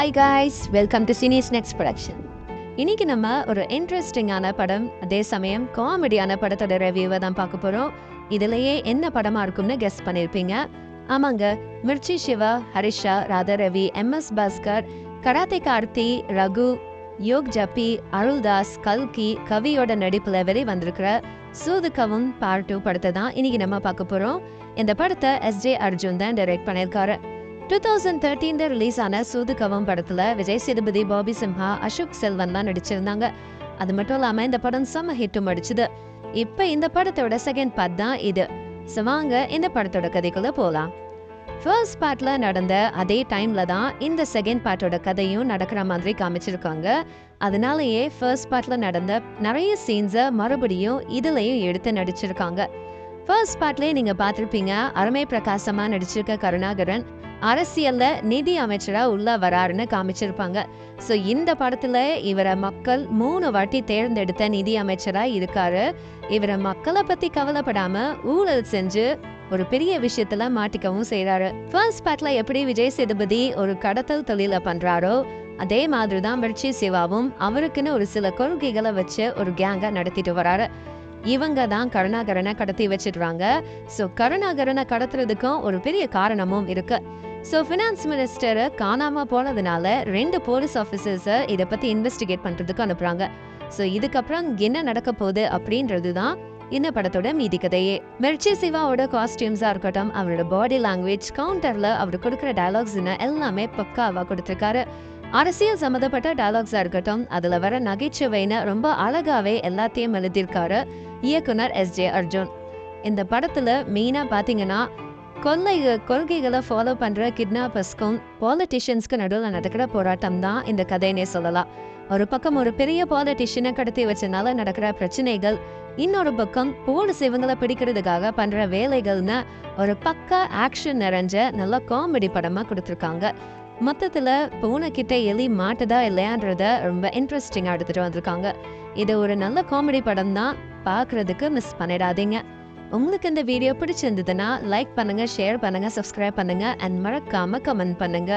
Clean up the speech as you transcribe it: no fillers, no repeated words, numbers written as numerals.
Hi guys, welcome to சினிஸ் next production. இன்னைக்கு நம்ம ஒரு இன்ட்ரெஸ்டிங்கான படம், அதே சமயம் காமெடியான படத்தோட ரிவ்யூவை தான் பார்க்க போகிறோம். இதுலேயே என்ன படமாக இருக்கும்னு கெஸ் பண்ணியிருப்பீங்க. ஆமாங்க, மிர்ச்சி சிவா, ஹரிஷா, ராதா ரவி, எம்எஸ் பாஸ்கர், கராத்தே கார்த்தி, ரகு, யோக் ஜப்பி, அருள்தாஸ், கல்கி, கவியோட நடிப்பில் வெளிவந்திருக்கிற சூதுகவும் பார்ட் 2 படத்தை தான் இன்னைக்கு நம்ம பார்க்க போகிறோம். இந்த படத்தை எஸ்ஜே அர்ஜுன் தான் டைரக்ட் பண்ணியிருக்காரு. 2013 ரிலீஸ் ஆன சூதுகவும் படத்துல விஜய் சேதுபதி, பாபி சிம்ஹா, அசோக் செல்வன் தான் நடிச்சிருந்தாங்க. அது மட்டும் இல்லாம இந்த படம் செம்ம ஹிட்டும் அடிச்சுது. இப்ப இந்த படத்தோட செகண்ட் பார்ட் தான் இது. வாங்க இந்த படத்தோட கதைக்குள்ள போலாம். ஃபர்ஸ்ட் பார்ட்ல நடந்த அதே டைம்ல தான் இந்த செகண்ட் பார்ட்டோட கதையும் நடக்கிற மாதிரி காமிச்சிருக்காங்க. அதனாலயே ஃபர்ஸ்ட் பார்ட்ல நடந்த நிறைய சீன்ஸை மறுபடியும் இதுலயும் எடுத்து நடிச்சிருக்காங்க. ஃபர்ஸ்ட் பார்ட்லயே நீங்க பார்த்திருப்பீங்க, அருமை பிரகாசமா நடிச்சிருக்க கருணாகரன் அரசியல்ல நிதி அமைச்சரா உள்ள வராருன்னு காமிச்சிருப்பாங்க. சோ இந்த படத்துல இவரை மக்கள் 3 வாட்டி தேர்ந்தெடுத்த நிதி அமைச்சரா இருக்காரு. இவரை மக்களை பத்தி கவலைப்படாம ஊழல் செஞ்சு ஒரு பெரிய விஷயத்துல மாட்டிக்கவும் செய்யறாரு. ஃபர்ஸ்ட் பார்ட்ல எப்படி விஜய் சேதுபதி ஒரு கடத்தல் தொழில பண்றாரோ, அதே மாதிரிதான் மிர்ச்சி சிவாவும் அவருக்குன்னு ஒரு சில கொள்கைகளை வச்சு ஒரு கேங்க நடத்திட்டு வராரு. இவங்க தான் கருணாகரனை கடத்தி வச்சிடுறாங்க. சோ கருணாகரனை கடத்துறதுக்கும் ஒரு பெரிய காரணமும் இருக்கு. சோ ஃபினான்ஸ் மினிஸ்டர் காணாம போனதுனால 2 போலீஸ் ஆபீசர்ஸை இதை பத்தி இன்வெஸ்டிகேட் பண்றதுக்கு அனுப்புறாங்க. சோ இதுக்கப்புறம் என்ன நடக்க போகுது அப்படின்றது தான் இந்த படத்தோட மீதி கதையே. மிர்ச்சி சிவாவோட காஸ்டியூம்ஸா இருக்கட்டும், அவரோட பாடி லாங்குவேஜ், கவுண்டர்ல அவர் கொடுக்குற டயலாக்ஸ் எல்லாமே பக்காவா கொடுத்திருக்காரு. அரசியல் சம்மந்தப்பட்ட டயலாக்ஸா இருக்கட்டும், அதுல வர நகைச்சுவைன்னு ரொம்ப அழகாவே எல்லாத்தையும் எழுதியிருக்காரு இயக்குனர் எஸ்ஜே அர்ஜுன். இந்த படத்துல மெயினா பாத்தீங்கன்னா கொள்கைகளை ஃபாலோ பண்ற கிட்னாப்பர்ஸ்க்கும் பாலிட்டிஷியன்ஸ்க்கு நடுவில் நடக்கிற போராட்டம் தான் இந்த கதைனே சொல்லலாம். ஒரு பக்கம் ஒரு பெரிய பாலிட்டிஷியனை கடத்தி வச்சனால நடக்கிற பிரச்சனைகள், இன்னொரு பக்கம் போலீஸ் இவங்களை பிடிக்கிறதுக்காக பண்ற வேலைகள்னு ஒரு பக்கா ஆக்ஷன் நிறைஞ்ச நல்ல காமெடி படமா கொடுத்துருக்காங்க. மொத்தத்துல பூனைக்கிட்ட எலி மாட்டுதா இல்லையான்றத ரொம்ப இன்ட்ரெஸ்டிங்கா எடுத்துட்டு வந்திருக்காங்க. இது ஒரு நல்ல காமெடி படம் தான், பாக்குறதுக்கு மிஸ் பண்ணிடாதீங்க. உங்களுக்கு இந்த வீடியோ பிடிச்சிருந்ததுன்னா லைக் பண்ணுங்க, ஷேர் பண்ணுங்க, சப்ஸ்கிரைப் பண்ணுங்க அண்ட் மறக்காம கமெண்ட் பண்ணுங்க.